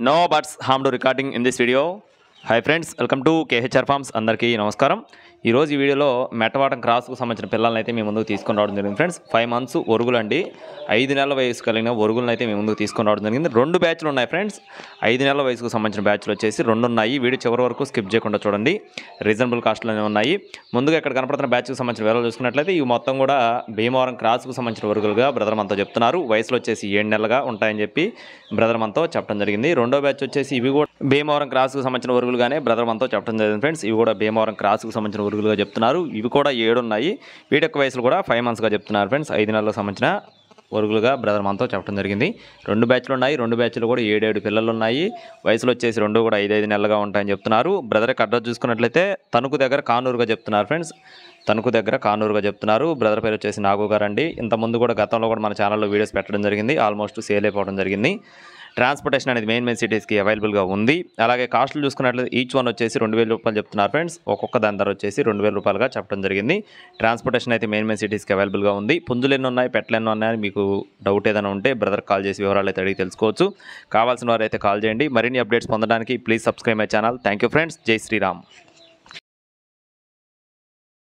No buts harm to recording in this video. Hi friends, welcome to KHR Farms. అందరికీ నమస్కారం. ఈ రోజు ఈ వీడియోలో మెట్టవాటం క్రాస్కు సంబంధించిన పిల్లల్ని అయితే మేము ముందుకు తీసుకొని రావడం జరిగింది ఫ్రెండ్స్. 5 months ఒరుగులండి. 5 నెలల వయసు కలిగిన ఒరుగులను అయితే మేము ముందుకు తీసుకొని రావడం జరిగింది. 2 బ్యాచ్లు ఉన్నాయి ఫ్రెండ్స్. 5 నెలల వయసుకు సంబంధించిన బ్యాచ్లు వచ్చేసి 2 ఉన్నాయి. వీడియో చివరి వరకు స్కిప్ చేయకుండా చూడండి. రీజనబుల్ కాస్ట్లోనే ఉన్నాయి. ముందుగా ఇక్కడ కనపడుతున్న బ్యాచ్కి సంబంధించిన వివరాలు చూసుకున్నట్లయితే ఇవి మొత్తం కూడా భీమవరం క్రాస్కు సంబంధించిన ఒరుగులుగా బ్రదర్ మనతో చెప్తున్నారు. వయసులో వచ్చేసి 7 నెలలుగా ఉంటాయని చెప్పి బ్రదర్ మనతో చెప్పడం జరిగింది. రెండో బ్యాచ్ వచ్చేసి ఇవి కూడా భీమవరం క్రాస్కు సంబంధించిన ఒరుగులుగానే బ్రదర్ మనతో చెప్పడం జరిగింది ఫ్రెండ్స్. ఇవి కూడా భీమవరం క్రాస్కు సంబంధించిన ఒరుగులుగా చెప్తున్నారు. ఇవి కూడా 7 ఉన్నాయి. వీటి యొక్క వయసులు కూడా 5 monthsగా చెప్తున్నారు ఫ్రెండ్స్. 5 నెలలకు సంబంధించిన ఒరుగులుగా బ్రదర్ మనతో చెప్పడం జరిగింది. 2 బ్యాచ్లు ఉన్నాయి. 2 బ్యాచ్లు కూడా 7 పిల్లలు ఉన్నాయి. వయసులో వచ్చేసి 2 కూడా 5 నెలలుగా ఉంటాయని చెప్తున్నారు. బ్రదర్ అడ్రస్ చూసుకున్నట్లయితే తణుకు దగ్గర కానూరుగా చెప్తున్నారు ఫ్రెండ్స్. తణుకు దగ్గర కానూరుగా చెప్తున్నారు. బ్రదర్ పేరు వచ్చేసి నాగు గారు అండి. ఇంతకుముందు కూడా గతంలో కూడా మన ఛానల్లో వీడియోస్ పెట్టడం జరిగింది. ఆల్మోస్ట్ సేల్ అయిపోవడం జరిగింది. ట్రాన్స్పోర్టేషన్ అనేది మెయిన్ సిటీస్కి అవైలబుల్గా ఉంది. అలాగే కాస్ట్లు చూసుకున్నట్లయితే ఈచ్ వన్ వచ్చేసి 2,000 రూపాయలు చెప్తున్నారు ఫ్రెండ్స్. ఒక్కొక్క దాని ధర వచ్చేసి 2,000 రూపాయలుగా చెప్పడం జరిగింది. ట్రాన్స్పోర్టేషన్ అయితే మెయిన్ సిటీస్కి అవైలబుల్గా ఉంది. పుంజులు ఎన్ని ఉన్నాయి, పెట్టలు ఎన్ని ఉన్నాయని మీకు డౌట్ ఏదైనా ఉంటే బ్రదర్ కాల్ చేసి వివరాలు అయితే అడిగి తెలుసుకోవచ్చు. కావాల్సిన వారు అయితే కాల్ చేయండి. మరిన్ని అప్డేట్స్ పొందడానికి please subscribe my channel. Thank you friends. జై శ్రీరామ్.